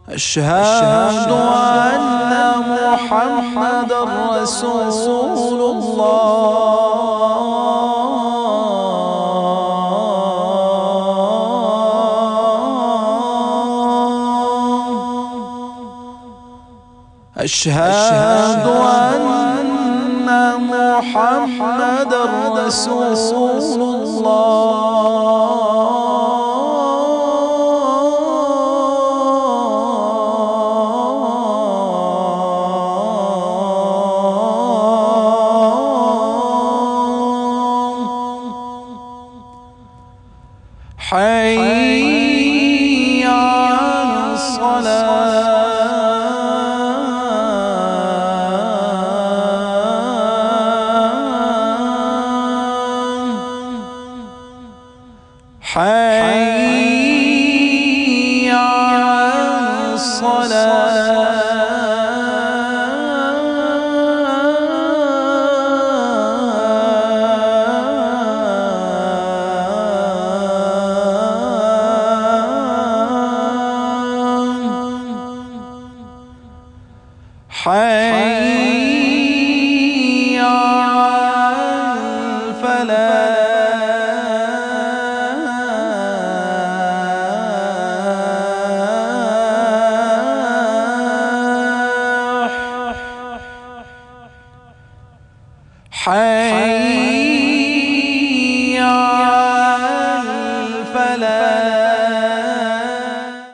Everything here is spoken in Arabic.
أشهد أن محمدًا رسول الله. أشهد أن محمدًا رسول الله. حي على الصلاة. حي على الصلاة. حي على الفلاح. حي